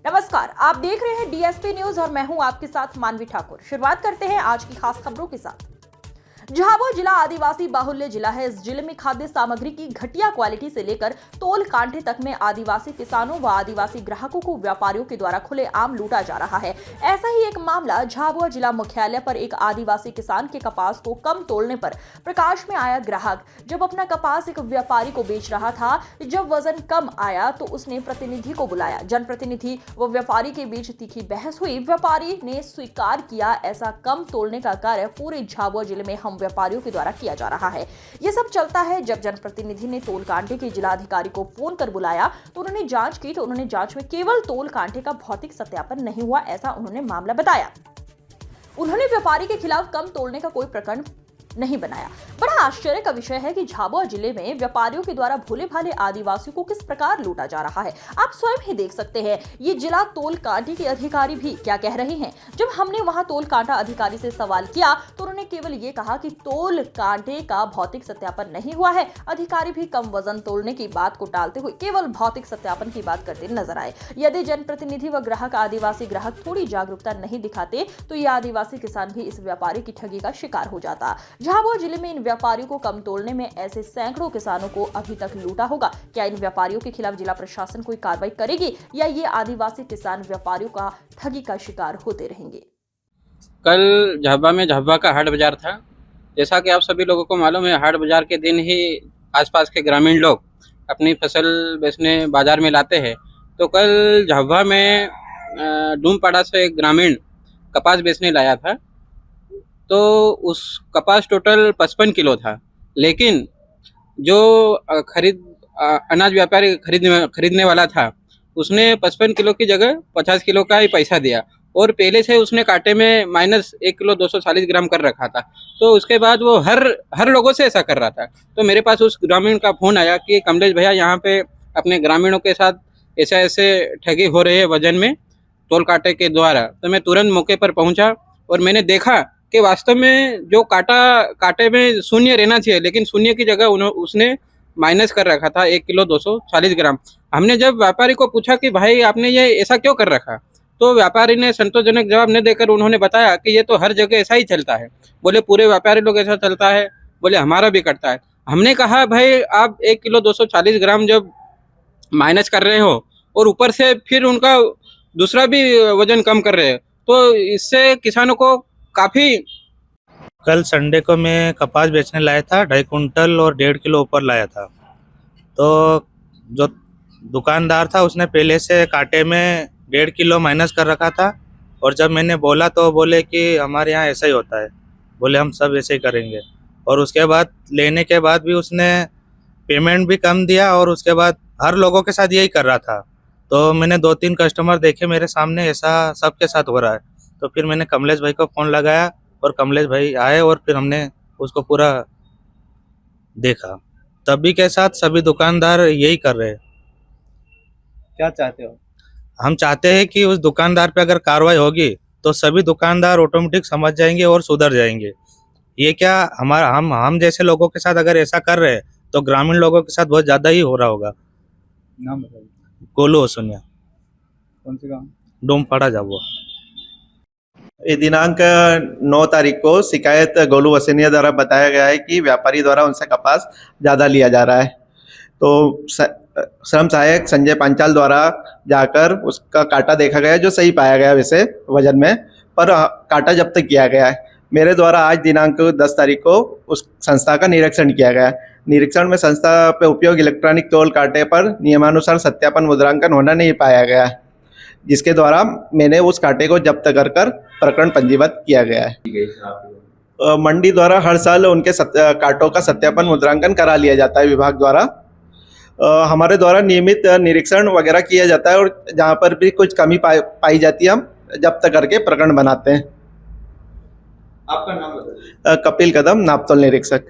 नमस्कार, आप देख रहे हैं डीएसपी न्यूज और मैं हूं आपके साथ मानवी ठाकुर। शुरुआत करते हैं आज की खास खबरों के साथ। झाबुआ जिला आदिवासी बाहुल्य जिला है। इस जिले में खाद्य सामग्री की घटिया क्वालिटी से लेकर तोल कांटे तक में आदिवासी किसानों व आदिवासी ग्राहकों को व्यापारियों के द्वारा खुलेआम लूटा जा रहा है। ऐसा ही एक मामला झाबुआ जिला मुख्यालय पर एक आदिवासी किसान के कपास को कम तोलने पर प्रकाश में आया। ग्राहक जब अपना कपास एक व्यापारी को बेच रहा था, जब वजन कम आया तो उसने प्रतिनिधि को बुलाया। जनप्रतिनिधि व व्यापारी के बीच तीखी बहस हुई। व्यापारी ने स्वीकार किया ऐसा कम तोलने का कार्य पूरे झाबुआ जिले में हम व्यापारियों के द्वारा किया जा रहा है। यह सब चलता है जब जनप्रतिनिधि ने तोल कांटे के जिलाधिकारी को फोन कर बुलाया तो उन्होंने जांच की, तो उन्होंने जांच में केवल तोल कांटे का भौतिक सत्यापन नहीं हुआ, ऐसा उन्होंने मामला बताया। उन्होंने व्यापारी के खिलाफ कम तोलने का कोई प्रकरण नहीं बनाया। बड़ा आश्चर्य का विषय है कि झाबुआ जिले में व्यापारियों के द्वारा भोले भाले आदिवासियों को किस प्रकार लूटा जा रहा है। आप स्वयं ही देख सकते हैं। ये जिला तोल कांटे के अधिकारी भी क्या कह रहे हैं। जब हमने वहां तोल कांटा अधिकारी से सवाल किया तो उन्होंने केवल ये कहा कि तोल कांटे का भौतिक सत्यापन नहीं हुआ है। अधिकारी भी कम वजन तोलने की बात को टालते हुए केवल भौतिक सत्यापन की बात करते नजर आए। यदि जनप्रतिनिधि व ग्राहक आदिवासी ग्राहक थोड़ी जागरूकता नहीं दिखाते तो ये आदिवासी किसान भी इस व्यापारी की ठगी का शिकार हो जाता। झाबुआ जिले में इन व्यापारियों को कम तोलने में ऐसे सैकड़ों किसानों को अभी तक लूटा होगा। क्या इन व्यापारियों के खिलाफ जिला प्रशासन कोई कार्रवाई करेगी या ये आदिवासी किसान व्यापारियों का ठगी का शिकार होते रहेंगे? कल झाबुआ में झाबुआ का हाट बाजार था। जैसा कि आप सभी लोगों को मालूम है, हाट बाजार के दिन ही आसपास के ग्रामीण लोग अपनी फसल बेचने बाजार में लाते हैं। तो कल झाबुआ में डूमपाड़ा से एक ग्रामीण कपास बेचने लाया था। तो उस कपास टोटल 55 किलो था, लेकिन जो अनाज व्यापारी खरीदने वाला था उसने 55 किलो की जगह 50 किलो का ही पैसा दिया और पहले से उसने कांटे में -1 किलो 240 ग्राम कर रखा था। तो उसके बाद वो हर लोगों से ऐसा कर रहा था। तो मेरे पास उस ग्रामीण का फ़ोन आया कि कमलेश भैया यहाँ पे अपने ग्रामीणों के साथ ऐसे ठगी हो रही है वजन में तोल कांटे के द्वारा। तो मैं तुरंत मौके पर पहुँचा और मैंने देखा कि वास्तव में जो कांटे में शून्य रहना चाहिए, लेकिन शून्य की जगह उसने माइनस कर रखा था 1 किलो 240 ग्राम। हमने जब व्यापारी को पूछा कि भाई आपने ये ऐसा क्यों कर रखा, तो व्यापारी ने संतोषजनक जवाब नहीं देकर उन्होंने बताया कि ये तो हर जगह ऐसा ही चलता है। बोले पूरे व्यापारी लोग ऐसा चलता है, बोले हमारा भी कटता है। हमने कहा भाई आप 1 किलो 240 ग्राम जब माइनस कर रहे हो और ऊपर से फिर उनका दूसरा भी वजन कम कर रहे हो, तो इससे किसानों को काफ़ी। कल संडे को मैं कपास बेचने लाया था, 2.5 कुंटल और 1.5 किलो ऊपर लाया था। तो जो दुकानदार था उसने पहले से कांटे में 1.5 किलो माइनस कर रखा था और जब मैंने बोला तो बोले कि हमारे यहाँ ऐसा ही होता है, बोले हम सब ऐसे ही करेंगे। और उसके बाद लेने के बाद भी उसने पेमेंट भी कम दिया और उसके बाद हर लोगों के साथ यही कर रहा था। तो मैंने 2-3 कस्टमर देखे मेरे सामने, ऐसा सबके साथ हो रहा है। तो फिर मैंने कमलेश भाई को फ़ोन लगाया और कमलेश भाई आए और फिर हमने उसको पूरा देखा। तभी के साथ सभी दुकानदार यही कर रहे हैं। क्या चाहते हो? हम चाहते हैं कि उस दुकानदार पे अगर कार्रवाई होगी तो सभी दुकानदार ऑटोमेटिक समझ जाएंगे और सुधर जाएंगे। ये क्या हम जैसे लोगों के साथ अगर ऐसा कर रहे हैं तो ग्रामीण लोगों के साथ बहुत ज़्यादा ही हो रहा होगा। नाम बताइए। गोलू ओसुनिया, कौन से गाँव? डोमपाड़ा झाबुआ। दिनांक 9 तारीख को शिकायत गोलू वसेनिया द्वारा बताया गया है कि व्यापारी द्वारा उनसे कपास ज़्यादा लिया जा रहा है। तो श्रम सहायक संजय पांचाल द्वारा जाकर उसका कांटा देखा गया, जो सही पाया गया वैसे वजन में, पर कांटा जब्त किया गया है। मेरे द्वारा आज दिनांक 10 तारीख को उस संस्था का निरीक्षण किया गया। निरीक्षण में संस्था पे उपयोग इलेक्ट्रॉनिक तोल कांटे पर नियमानुसार सत्यापन मुद्रांकन होना नहीं पाया गया है, जिसके द्वारा मैंने उस कांटे को जब्त कर प्रकरण पंजीबद्ध किया गया है। मंडी द्वारा हर साल उनके कांटों का सत्यापन मुद्रांकन करा लिया जाता है विभाग द्वारा। हमारे द्वारा नियमित निरीक्षण वगैरह किया जाता है और जहाँ पर भी कुछ कमी पाई जाती है हम जब्त करके प्रकरण बनाते हैं। आपका नाम बताइए। कपिल कदम, नापतोल निरीक्षक।